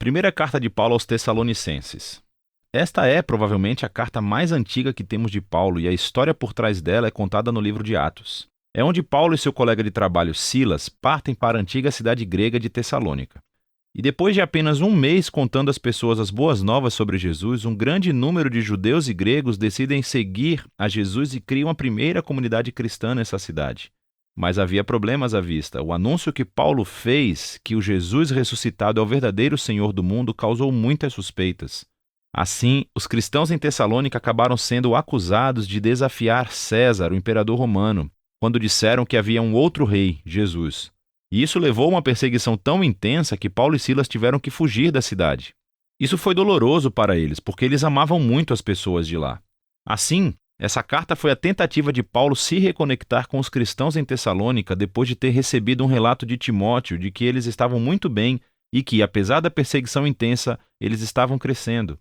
Primeira carta de Paulo aos Tessalonicenses. Esta é, provavelmente, a carta mais antiga que temos de Paulo e a história por trás dela é contada no livro de Atos. É onde Paulo e seu colega de trabalho Silas partem para a antiga cidade grega de Tessalônica. E depois de apenas um mês contando às pessoas as boas novas sobre Jesus, um grande número de judeus e gregos decidem seguir a Jesus e criam a primeira comunidade cristã nessa cidade. Mas havia problemas à vista. O anúncio que Paulo fez, que o Jesus ressuscitado é o verdadeiro Senhor do mundo, causou muitas suspeitas. Assim, os cristãos em Tessalônica acabaram sendo acusados de desafiar César, o imperador romano, quando disseram que havia um outro rei, Jesus. E isso levou a uma perseguição tão intensa que Paulo e Silas tiveram que fugir da cidade. Isso foi doloroso para eles, porque eles amavam muito as pessoas de lá. Assim, essa carta foi a tentativa de Paulo se reconectar com os cristãos em Tessalônica depois de ter recebido um relato de Timóteo de que eles estavam muito bem e que, apesar da perseguição intensa, eles estavam crescendo.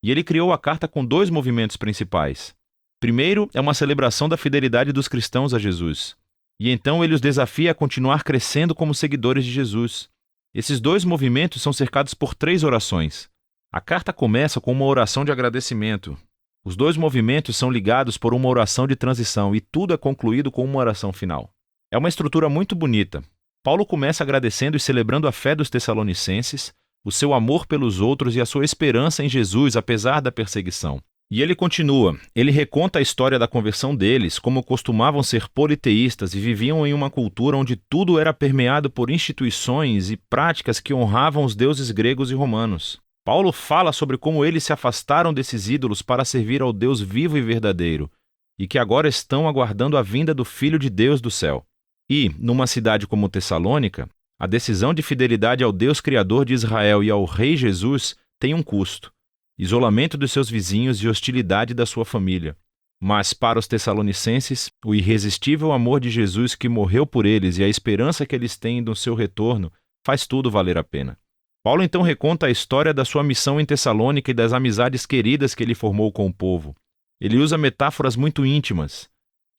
E ele criou a carta com dois movimentos principais. Primeiro, é uma celebração da fidelidade dos cristãos a Jesus. E então ele os desafia a continuar crescendo como seguidores de Jesus. Esses dois movimentos são cercados por 3 orações. A carta começa com uma oração de agradecimento. Os dois movimentos são ligados por uma oração de transição e tudo é concluído com uma oração final. É uma estrutura muito bonita. Paulo começa agradecendo e celebrando a fé dos tessalonicenses, o seu amor pelos outros e a sua esperança em Jesus apesar da perseguição. E ele continua, ele reconta a história da conversão deles, como costumavam ser politeístas e viviam em uma cultura onde tudo era permeado por instituições e práticas que honravam os deuses gregos e romanos. Paulo fala sobre como eles se afastaram desses ídolos para servir ao Deus vivo e verdadeiro, e que agora estão aguardando a vinda do Filho de Deus do céu. E, numa cidade como Tessalônica, a decisão de fidelidade ao Deus Criador de Israel e ao Rei Jesus tem um custo. Isolamento dos seus vizinhos e hostilidade da sua família. Mas para os tessalonicenses, o irresistível amor de Jesus que morreu por eles e a esperança que eles têm no seu retorno faz tudo valer a pena. Paulo então reconta a história da sua missão em Tessalônica e das amizades queridas que ele formou com o povo. Ele usa metáforas muito íntimas.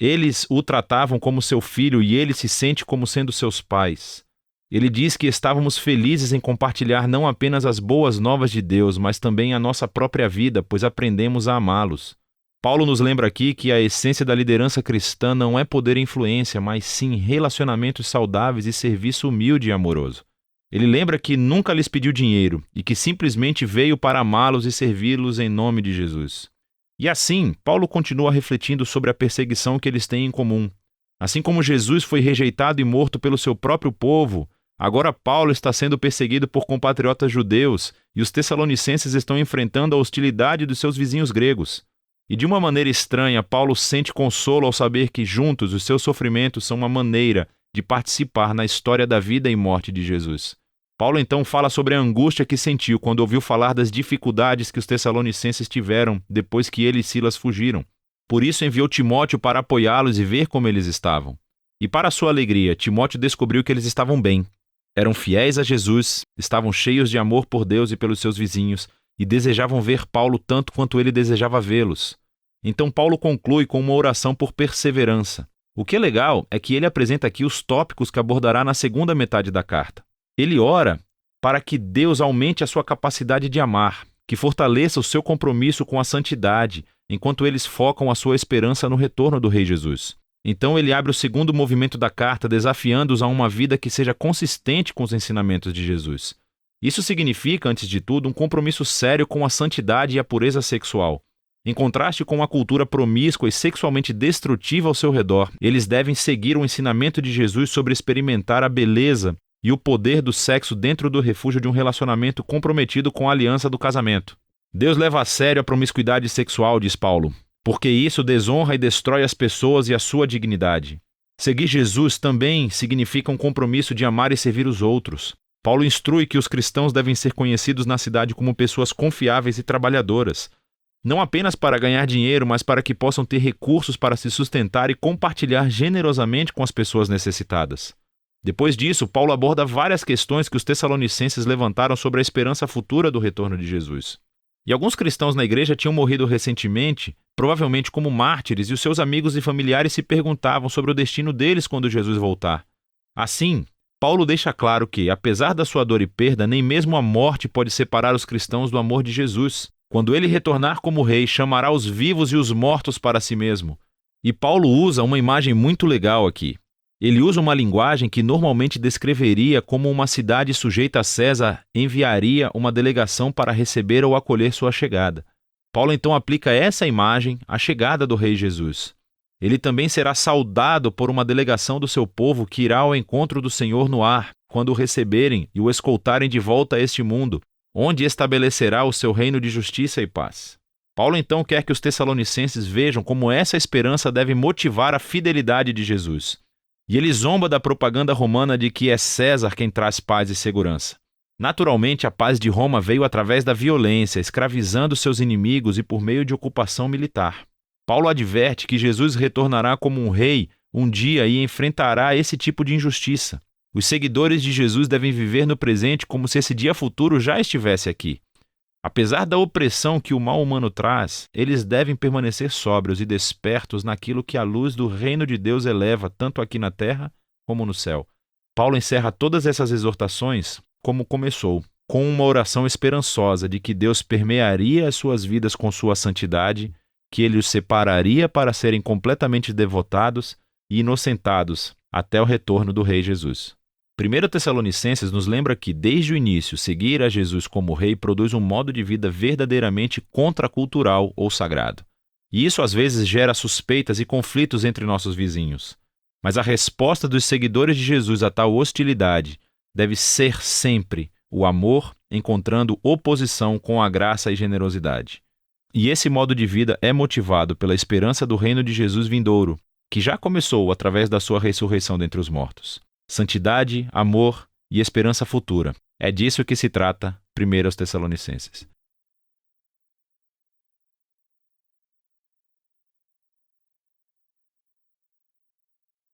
Eles o tratavam como seu filho e ele se sente como sendo seus pais. Ele diz que estávamos felizes em compartilhar não apenas as boas novas de Deus, mas também a nossa própria vida, pois aprendemos a amá-los. Paulo nos lembra aqui que a essência da liderança cristã não é poder e influência, mas sim relacionamentos saudáveis e serviço humilde e amoroso. Ele lembra que nunca lhes pediu dinheiro e que simplesmente veio para amá-los e servi-los em nome de Jesus. E assim, Paulo continua refletindo sobre a perseguição que eles têm em comum. Assim como Jesus foi rejeitado e morto pelo seu próprio povo, agora Paulo está sendo perseguido por compatriotas judeus e os tessalonicenses estão enfrentando a hostilidade dos seus vizinhos gregos. E de uma maneira estranha, Paulo sente consolo ao saber que juntos os seus sofrimentos são uma maneira de participar na história da vida e morte de Jesus. Paulo então fala sobre a angústia que sentiu quando ouviu falar das dificuldades que os tessalonicenses tiveram depois que ele e Silas fugiram. Por isso enviou Timóteo para apoiá-los e ver como eles estavam. E para sua alegria, Timóteo descobriu que eles estavam bem. Eram fiéis a Jesus, estavam cheios de amor por Deus e pelos seus vizinhos, e desejavam ver Paulo tanto quanto ele desejava vê-los. Então Paulo conclui com uma oração por perseverança. O que é legal é que ele apresenta aqui os tópicos que abordará na segunda metade da carta. Ele ora para que Deus aumente a sua capacidade de amar, que fortaleça o seu compromisso com a santidade, enquanto eles focam a sua esperança no retorno do Rei Jesus. Então ele abre o segundo movimento da carta, desafiando-os a uma vida que seja consistente com os ensinamentos de Jesus. Isso significa, antes de tudo, um compromisso sério com a santidade e a pureza sexual. Em contraste com uma cultura promíscua e sexualmente destrutiva ao seu redor, eles devem seguir o ensinamento de Jesus sobre experimentar a beleza e o poder do sexo dentro do refúgio de um relacionamento comprometido com a aliança do casamento. Deus leva a sério a promiscuidade sexual, diz Paulo, porque isso desonra e destrói as pessoas e a sua dignidade. Seguir Jesus também significa um compromisso de amar e servir os outros. Paulo instrui que os cristãos devem ser conhecidos na cidade como pessoas confiáveis e trabalhadoras, não apenas para ganhar dinheiro, mas para que possam ter recursos para se sustentar e compartilhar generosamente com as pessoas necessitadas. Depois disso, Paulo aborda várias questões que os tessalonicenses levantaram sobre a esperança futura do retorno de Jesus. E alguns cristãos na igreja tinham morrido recentemente, provavelmente como mártires, e os seus amigos e familiares se perguntavam sobre o destino deles quando Jesus voltar. Assim, Paulo deixa claro que, apesar da sua dor e perda, nem mesmo a morte pode separar os cristãos do amor de Jesus. Quando ele retornar como rei, chamará os vivos e os mortos para si mesmo. E Paulo usa uma imagem muito legal aqui. Ele usa uma linguagem que normalmente descreveria como uma cidade sujeita a César enviaria uma delegação para receber ou acolher sua chegada. Paulo então aplica essa imagem à chegada do rei Jesus. Ele também será saudado por uma delegação do seu povo que irá ao encontro do Senhor no ar, quando o receberem e o escoltarem de volta a este mundo, onde estabelecerá o seu reino de justiça e paz. Paulo então quer que os tessalonicenses vejam como essa esperança deve motivar a fidelidade de Jesus. E ele zomba da propaganda romana de que é César quem traz paz e segurança. Naturalmente, a paz de Roma veio através da violência, escravizando seus inimigos e por meio de ocupação militar. Paulo adverte que Jesus retornará como um rei um dia e enfrentará esse tipo de injustiça. Os seguidores de Jesus devem viver no presente como se esse dia futuro já estivesse aqui. Apesar da opressão que o mal humano traz, eles devem permanecer sóbrios e despertos naquilo que a luz do reino de Deus eleva tanto aqui na terra como no céu. Paulo encerra todas essas exortações como começou, com uma oração esperançosa de que Deus permearia as suas vidas com sua santidade, que ele os separaria para serem completamente devotados e inocentados até o retorno do Rei Jesus. 1 Tessalonicenses nos lembra que, desde o início, seguir a Jesus como rei produz um modo de vida verdadeiramente contracultural ou sagrado. E isso às vezes gera suspeitas e conflitos entre nossos vizinhos. Mas a resposta dos seguidores de Jesus a tal hostilidade deve ser sempre o amor encontrando oposição com a graça e generosidade. E esse modo de vida é motivado pela esperança do reino de Jesus vindouro, que já começou através da sua ressurreição dentre os mortos. Santidade, amor e esperança futura. É disso que se trata 1 Tessalonicenses.